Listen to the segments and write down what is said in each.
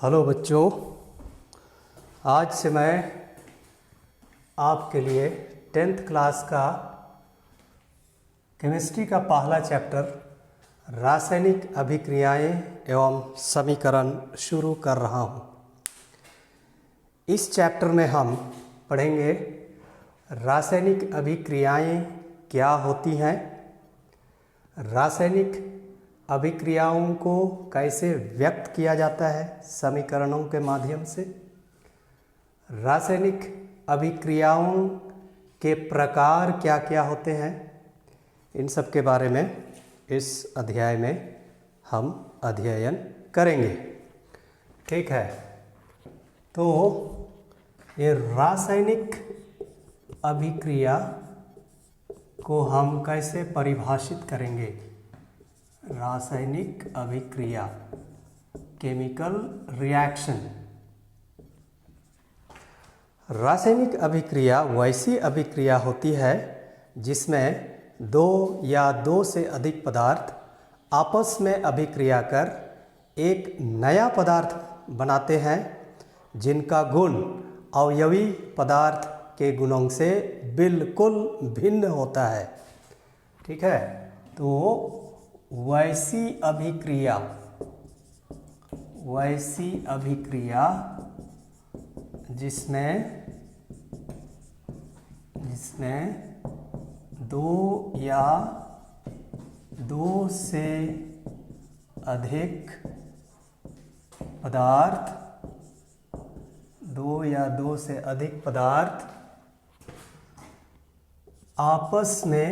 Hello बच्चों, आज से मैं आपके लिए 10th क्लास का केमिस्ट्री का पहला चैप्टर रासायनिक अभिक्रियाएं एवं समीकरण शुरू कर रहा हूं। इस चैप्टर में हम पढ़ेंगे रासायनिक अभिक्रियाएं क्या होती हैं, रासायनिक अभिक्रियाओं को कैसे व्यक्त किया जाता है समीकरणों के माध्यम से, रासायनिक अभिक्रियाओं के प्रकार क्या क्या होते हैं, इन सब के बारे में इस अध्याय में हम अध्ययन करेंगे। ठीक है, तो ये रासायनिक अभिक्रिया को हम कैसे परिभाषित करेंगे। रासायनिक अभिक्रिया, केमिकल रिएक्शन। रासायनिक अभिक्रिया वैसी अभिक्रिया होती है जिसमें दो या दो से अधिक पदार्थ आपस में अभिक्रिया कर एक नया पदार्थ बनाते हैं जिनका गुण अवयवी पदार्थ के गुणों से बिल्कुल भिन्न होता है। ठीक है, तो वैसी अभिक्रिया जिसमें दो या दो से अधिक पदार्थ आपस में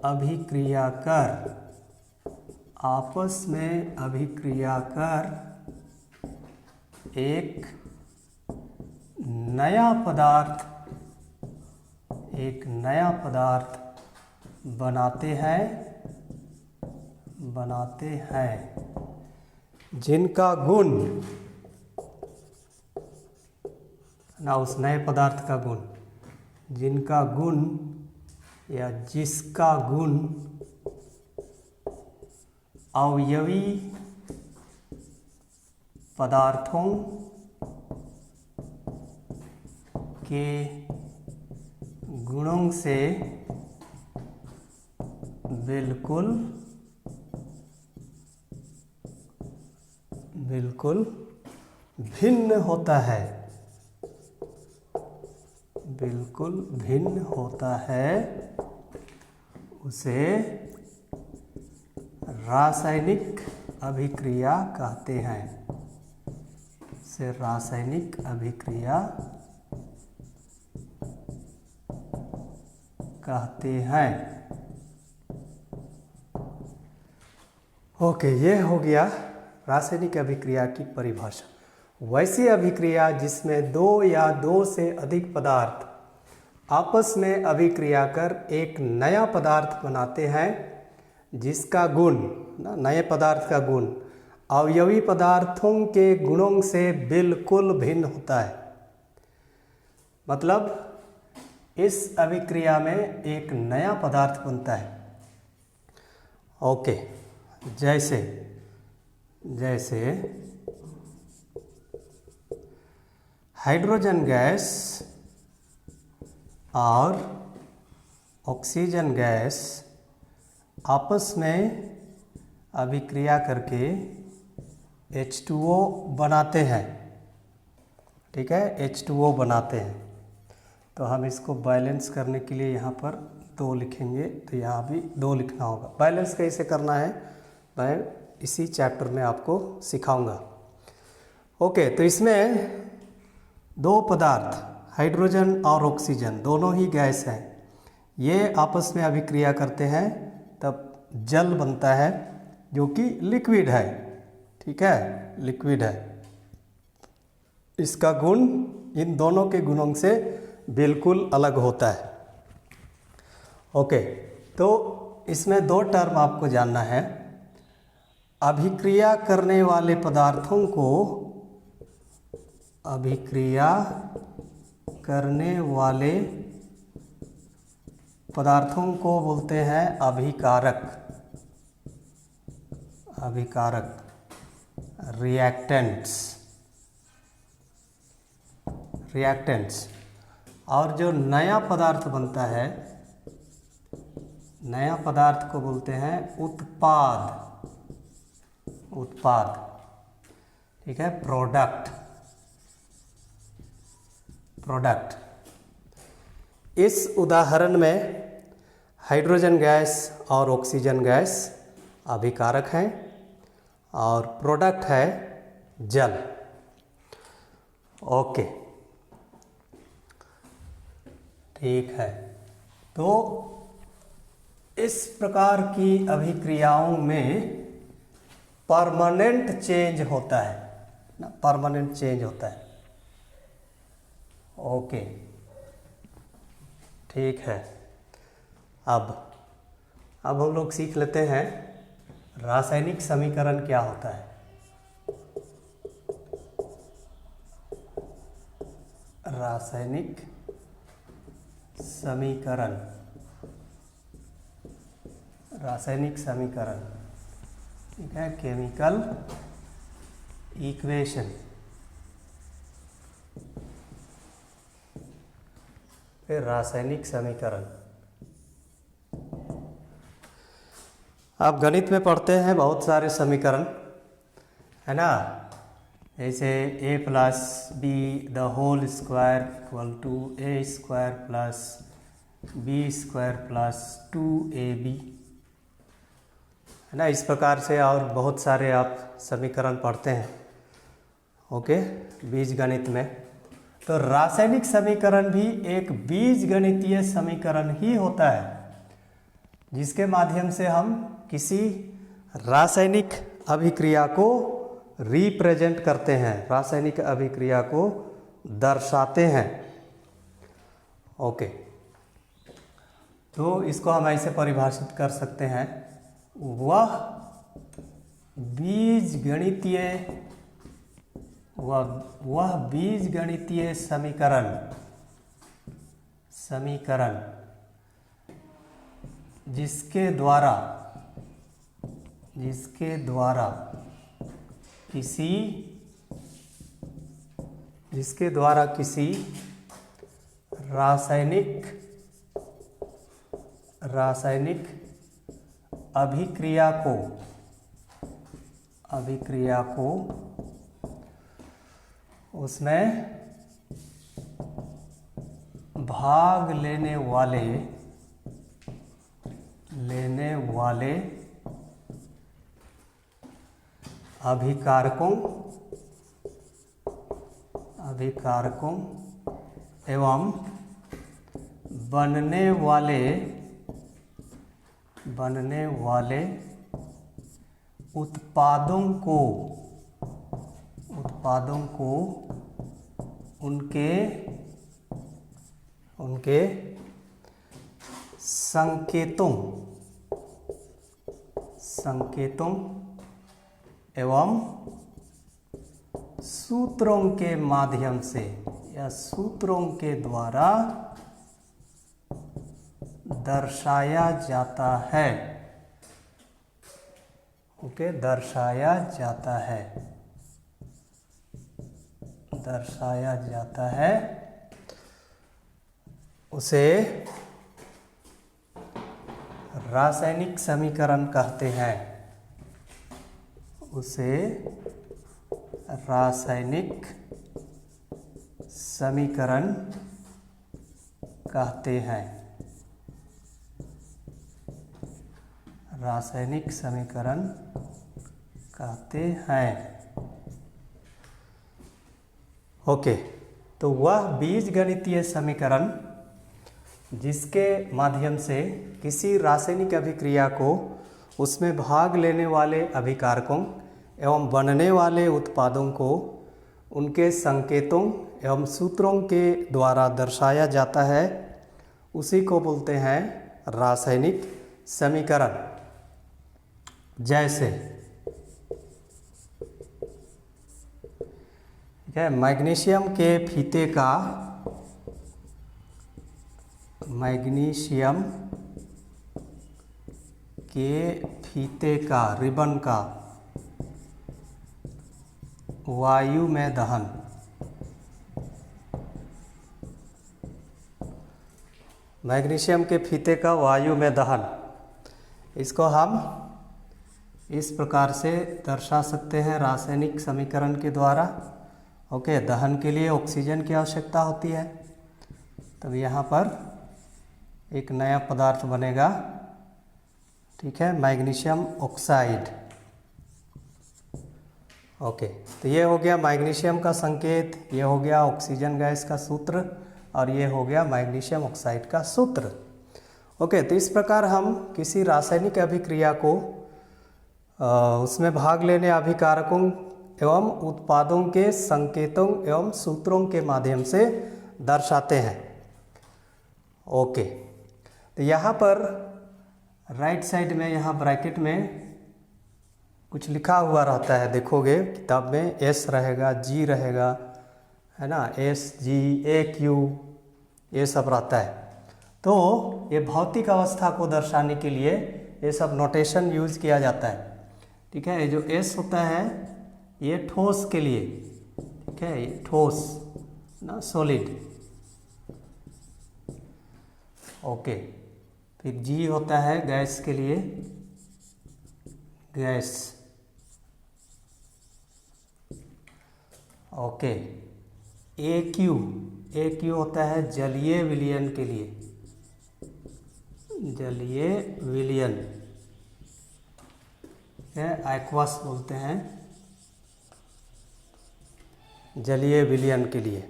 अभिक्रिया कर एक नया पदार्थ बनाते हैं जिनका गुण ना उस नए पदार्थ का गुण, जिनका गुण या जिसका गुण अवयवी पदार्थों के गुणों से बिल्कुल भिन्न होता है, उसे रासायनिक अभिक्रिया कहते हैं। ओके, ये हो गया रासायनिक अभिक्रिया की परिभाषा। वैसी अभिक्रिया जिसमें दो या दो से अधिक पदार्थ आपस में अभिक्रिया कर एक नया पदार्थ बनाते हैं जिसका गुण, नए पदार्थ का गुण अवयवी पदार्थों के गुणों से बिल्कुल भिन्न होता है। मतलब इस अभिक्रिया में एक नया पदार्थ बनता है। ओके, जैसे हाइड्रोजन गैस और ऑक्सीजन गैस आपस में अभिक्रिया करके H2O बनाते हैं। ठीक है, H2O बनाते हैं। तो हम इसको बैलेंस करने के लिए यहाँ पर 2 लिखेंगे, तो यहाँ भी 2 लिखना होगा। बैलेंस कैसे करना है मैं इसी चैप्टर में आपको सिखाऊंगा। ओके, तो इसमें 2 पदार्थ हाइड्रोजन और ऑक्सीजन दोनों ही गैस हैं, ये आपस में अभिक्रिया करते हैं तब जल बनता है जो कि लिक्विड है। ठीक है, लिक्विड है। इसका गुण इन दोनों के गुणों से बिल्कुल अलग होता है। ओके, तो इसमें 2 टर्म आपको जानना है। अभिक्रिया करने वाले पदार्थों को बोलते हैं अभिकारक। रिएक्टेंट्स। और जो नया पदार्थ बनता है, नया पदार्थ को बोलते हैं उत्पाद। ठीक है, प्रोडक्ट। इस उदाहरण में हाइड्रोजन गैस और ऑक्सीजन गैस अभिकारक हैं और प्रोडक्ट है जल। ओके, ठीक है। तो इस प्रकार की अभिक्रियाओं में परमानेंट चेंज होता है ना, परमानेंट चेंज होता है। ओके, ठीक है। अब हम लोग सीख लेते हैं रासायनिक समीकरण क्या होता है। रासायनिक समीकरण, ठीक है, केमिकल इक्वेशन। फिर रासायनिक समीकरण। आप गणित में पढ़ते हैं बहुत सारे समीकरण, है ना, जैसे a plus b the whole square equal to a square plus b square plus 2ab, है ना। इस प्रकार से और बहुत सारे आप समीकरण पढ़ते हैं, ओके, बीजगणित में। तो रासायनिक समीकरण भी एक बीजगणितीय समीकरण ही होता है, जिसके माध्यम से हम किसी रासायनिक अभिक्रिया को रिप्रेजेंट करते हैं, रासायनिक अभिक्रिया को दर्शाते हैं। ओके, तो इसको हम ऐसे परिभाषित कर सकते हैं, वह बीजगणितीय समीकरण जिसके द्वारा किसी रासायनिक अभिक्रिया को उसमें भाग लेने वाले अभिकारकों एवं बनने वाले उत्पादों को उनके संकेतों एवं सूत्रों के माध्यम से या सूत्रों के द्वारा दर्शाया जाता है। ओके, दर्शाया जाता है, उसे रासायनिक समीकरण कहते हैं। उसे रासायनिक समीकरण कहते हैं। रासायनिक समीकरण कहते हैं। ओके, तो वह बीजगणितीय समीकरण जिसके माध्यम से किसी रासायनिक अभिक्रिया को उसमें भाग लेने वाले अभिकारकों एवं बनने वाले उत्पादों को उनके संकेतों एवं सूत्रों के द्वारा दर्शाया जाता है, उसी को बोलते हैं रासायनिक समीकरण। जैसे ठीक है, मैग्नीशियम के फीते का रिबन का वायु में दहन। मैग्नीशियम के फीते का वायु में दहन, इसको हम इस प्रकार से दर्शा सकते हैं रासायनिक समीकरण के द्वारा। ओके, दहन के लिए ऑक्सीजन की आवश्यकता होती है, तब यहाँ पर एक नया पदार्थ बनेगा, ठीक है, मैग्नीशियम ऑक्साइड। ओके, तो ये हो गया मैग्नीशियम का संकेत, ये हो गया ऑक्सीजन गैस का सूत्र, और ये हो गया मैग्नीशियम ऑक्साइड का सूत्र। ओके, तो इस प्रकार हम किसी रासायनिक अभिक्रिया को उसमें भाग लेने अभिकारकों एवं उत्पादों के संकेतों एवं सूत्रों के माध्यम से दर्शाते हैं। ओके, तो यहाँ पर राइट साइड में, यहाँ ब्रैकेट में कुछ लिखा हुआ रहता है, देखोगे किताब में, एस रहेगा, जी रहेगा, है ना, एस, जी, ए, क्यू, ये सब रहता है। तो ये भौतिक अवस्था को दर्शाने के लिए ये सब नोटेशन यूज किया जाता है, ठीक है। ये जो एस होता है ये ठोस के लिए, ठीक है, ये ठोस ना, सॉलिड। ओके, फिर जी होता है गैस के लिए, गैस। ओके, ए क्यू होता है जलीय विलयन के लिए, जलीय विलयन है, एक्वस बोलते हैं, जलीय विलयन के लिए।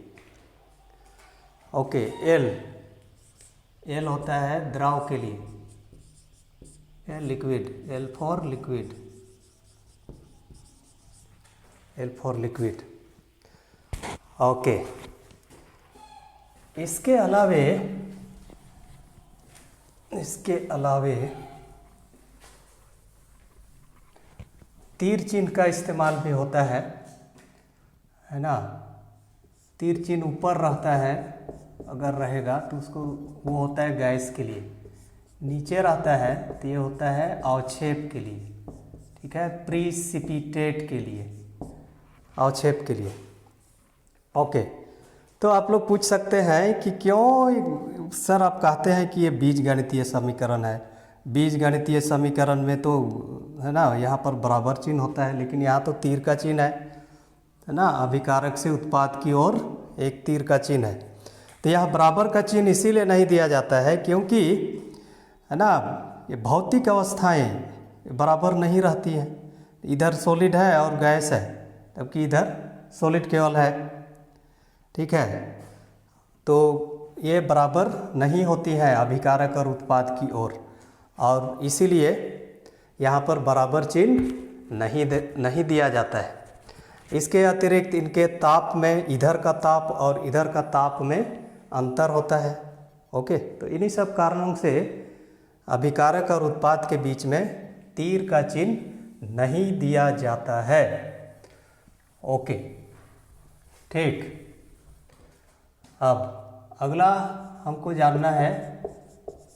ओके, एल होता है द्रव के लिए, liquid, L for liquid, L for liquid. Okay, इसके अलावे तीर चिन्ह का इस्तेमाल भी होता है ना। तीर चिन्ह ऊपर रहता है, अगर रहेगा तो उसको, वो होता है गैस के लिए, नीचे रहता है तो ये होता है अवक्षेप के लिए, ठीक है, प्रीसिपिटेट के लिए, अवक्षेप के लिए। ओके, तो आप लोग पूछ सकते हैं कि क्यों सर आप कहते हैं कि ये बीजगणितीय समीकरण है। बीजगणितीय समीकरण में तो, है ना, यहाँ पर बराबर चिन्ह होता है, लेकिन यहाँ तो तीर का चिन्ह है ना, अभिकारक से उत्पाद की ओर एक तीर का चिन्ह है। तो यहाँ बराबर का चिन्ह इसीलिए नहीं दिया जाता है क्योंकि, है ना, ये भौतिक अवस्थाएं बराबर नहीं रहती हैं। इधर सॉलिड है और गैस है, जबकि इधर सॉलिड केवल है, ठीक है। तो ये बराबर नहीं होती है अभिकारक और उत्पाद की ओर, और इसीलिए यहाँ पर बराबर चिन्ह नहीं दिया जाता है। इसके अतिरिक्त इनके ताप में, इधर का ताप और इधर का ताप में अंतर होता है। ओके, तो इन्हीं सब कारणों से अभिकारक और उत्पाद के बीच में तीर का चिन्ह नहीं दिया जाता है। ओके, ठीक। अब अगला हमको जानना है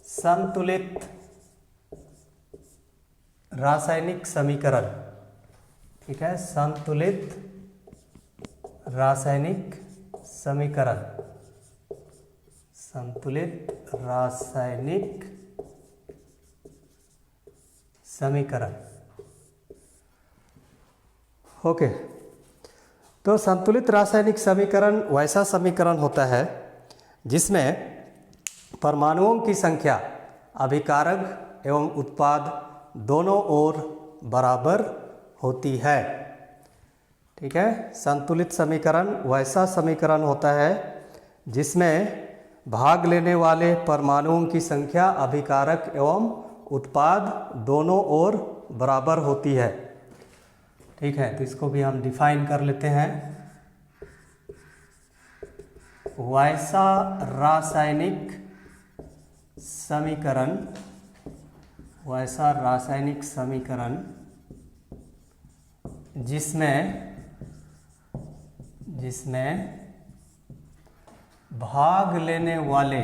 संतुलित रासायनिक समीकरण, ठीक है, संतुलित रासायनिक समीकरण, संतुलित रासायनिक समीकरण। ओके, तो संतुलित रासायनिक समीकरण वैसा समीकरण होता है जिसमें परमाणुओं की संख्या अभिकारक एवं उत्पाद दोनों ओर बराबर होती है, ठीक है। संतुलित समीकरण वैसा समीकरण होता है जिसमें भाग लेने वाले परमाणुओं की संख्या अभिकारक एवं उत्पाद दोनों ओर बराबर होती है, ठीक है। तो इसको भी हम डिफाइन कर लेते हैं। वैसा रासायनिक समीकरण, वैसा रासायनिक समीकरण जिसमें भाग लेने वाले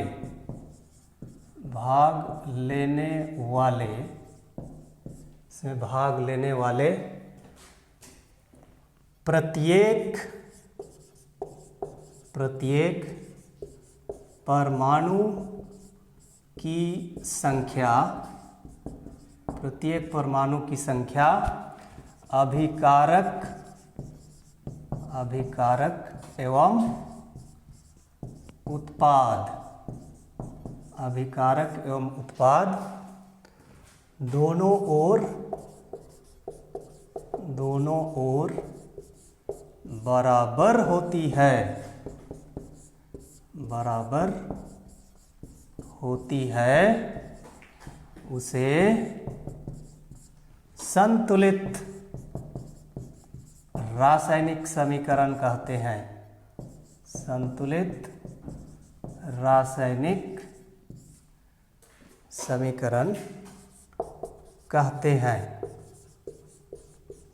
प्रत्येक परमाणु की संख्या अभिकारक एवं उत्पाद दोनों ओर बराबर होती है उसे संतुलित रासायनिक समीकरण कहते हैं। संतुलित रासायनिक समीकरण कहते हैं।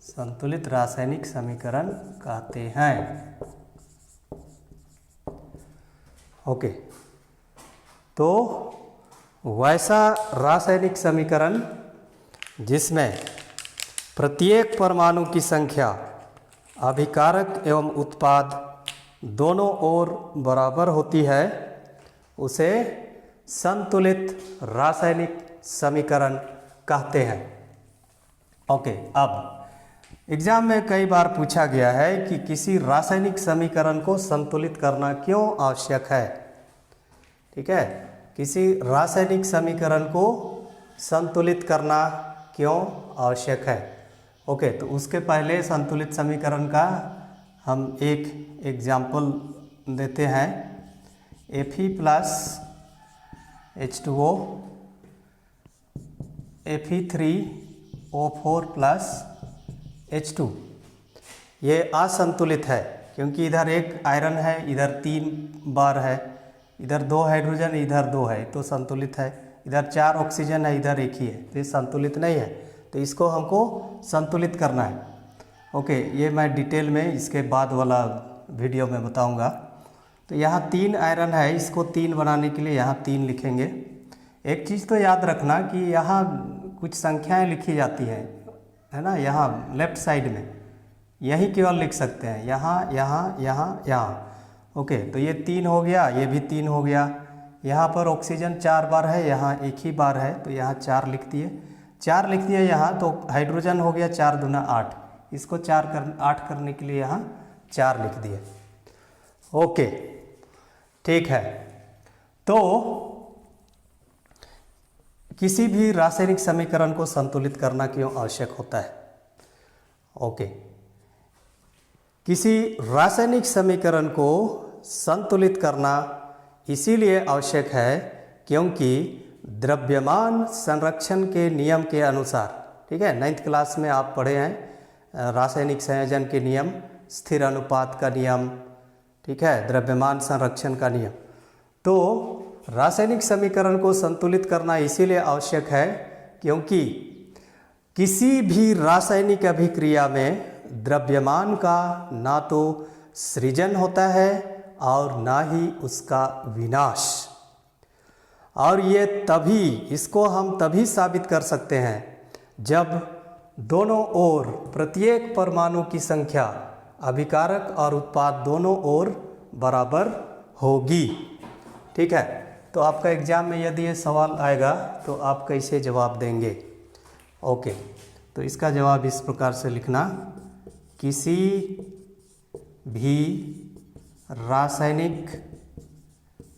संतुलित रासायनिक समीकरण कहते हैं। ओके, तो वैसा रासायनिक समीकरण जिसमें प्रत्येक परमाणु की संख्या अभिकारक एवं उत्पाद दोनों ओर बराबर होती है उसे संतुलित रासायनिक समीकरण कहते हैं। ओके, अब एग्जाम में कई बार पूछा गया है कि किसी रासायनिक समीकरण को संतुलित करना क्यों आवश्यक है। ठीक है, किसी रासायनिक समीकरण को संतुलित करना क्यों आवश्यक है। ओके, तो उसके पहले संतुलित समीकरण का हम एक एग्जाम्पल देते हैं। Fe plus H2O Fe3O4 plus H2, ये असंतुलित है क्योंकि इधर एक आयरन है, इधर 3 बार है, इधर 2 हाइड्रोजन, इधर 2 है, तो संतुलित है। इधर 4 ऑक्सीजन है, इधर 1 ही है, तो ये संतुलित नहीं है। तो इसको हमको संतुलित करना है। ओके, ये मैं डिटेल में इसके बाद वाला वीडियो में बताऊंगा। तो यहाँ 3 आयरन है, इसको 3 बनाने के लिए यहाँ 3 लिखेंगे। एक चीज़ तो याद रखना कि यहाँ कुछ संख्याएं लिखी जाती है ना, यहाँ लेफ्ट साइड में यही केवल लिख सकते हैं, यहाँ यहाँ यहाँ यहाँ। ओके, तो ये 3 हो गया, ये भी 3 हो गया। यहाँ पर ऑक्सीजन 4 बार है, यहाँ 1 ही बार है, तो यहाँ 4 लिख दिए। 4 लिख दिया यहाँ, तो हाइड्रोजन हो गया 4 दूना 8, इसको 8 करने के लिए यहाँ 4 लिख दिए। ओके, ठीक है। तो किसी भी रासायनिक समीकरण को संतुलित करना क्यों आवश्यक होता है। ओके, किसी रासायनिक समीकरण को संतुलित करना इसीलिए आवश्यक है क्योंकि द्रव्यमान संरक्षण के नियम के अनुसार, ठीक है, 9th क्लास में आप पढ़े हैं रासायनिक संयोजन के नियम, स्थिर अनुपात का नियम, ठीक है, द्रव्यमान संरक्षण का नियम। तो रासायनिक समीकरण को संतुलित करना इसीलिए आवश्यक है क्योंकि किसी भी रासायनिक अभिक्रिया में द्रव्यमान का ना तो सृजन होता है और ना ही उसका विनाश। और ये इसको हम तभी साबित कर सकते हैं जब दोनों ओर प्रत्येक परमाणु की संख्या अभिकारक और उत्पाद दोनों ओर बराबर होगी। ठीक है, तो आपका एग्जाम में यदि ये सवाल आएगा तो आप कैसे जवाब देंगे। ओके, तो इसका जवाब इस प्रकार से लिखना, किसी भी रासायनिक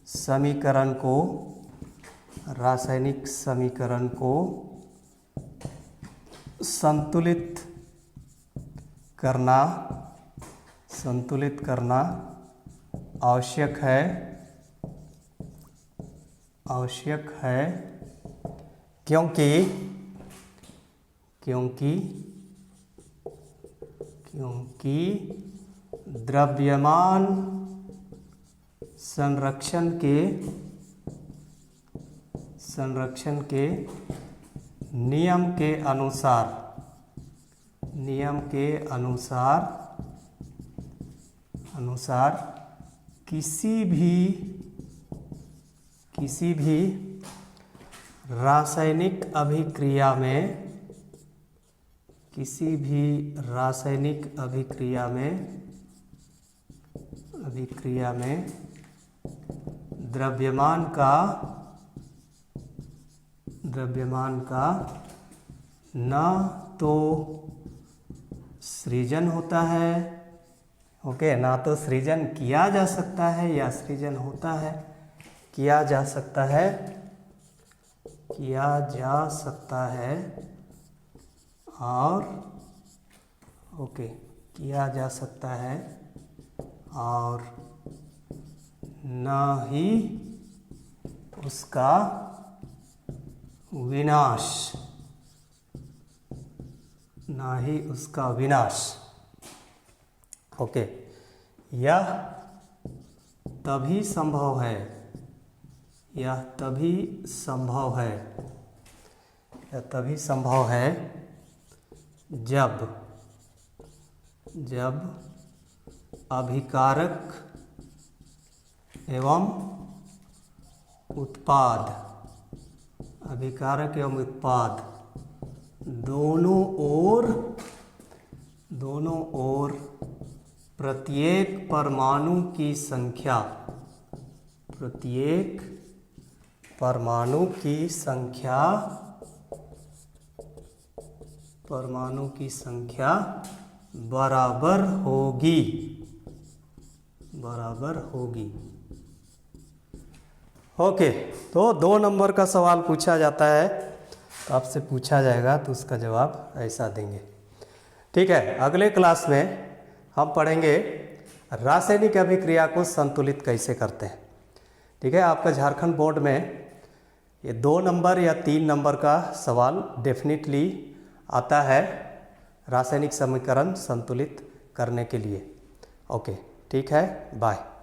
समीकरण को संतुलित करना आवश्यक है क्योंकि द्रव्यमान संरक्षण के नियम के अनुसार किसी भी रासायनिक अभिक्रिया में किसी भी रासायनिक अभिक्रिया में द्रव्यमान का न तो सृजन होता है, ओके, ना तो सृजन किया जा सकता है या सृजन होता है, किया जा सकता है और ओके, किया जा सकता है और न ही उसका विनाश, ओके। यह तभी संभव है जब अभिकारक एवं उत्पाद दोनों ओर प्रत्येक परमाणु की संख्या बराबर होगी। ओके, तो 2 नंबर का सवाल पूछा जाता है तो आपसे पूछा जाएगा तो उसका जवाब ऐसा देंगे। ठीक है, अगले क्लास में हम पढ़ेंगे रासायनिक अभिक्रिया को संतुलित कैसे करते हैं। ठीक है, आपका झारखंड बोर्ड में ये 2 नंबर या 3 नंबर का सवाल डेफिनेटली आता है रासायनिक समीकरण संतुलित करने के लिए। ओके, ठीक है, बाय।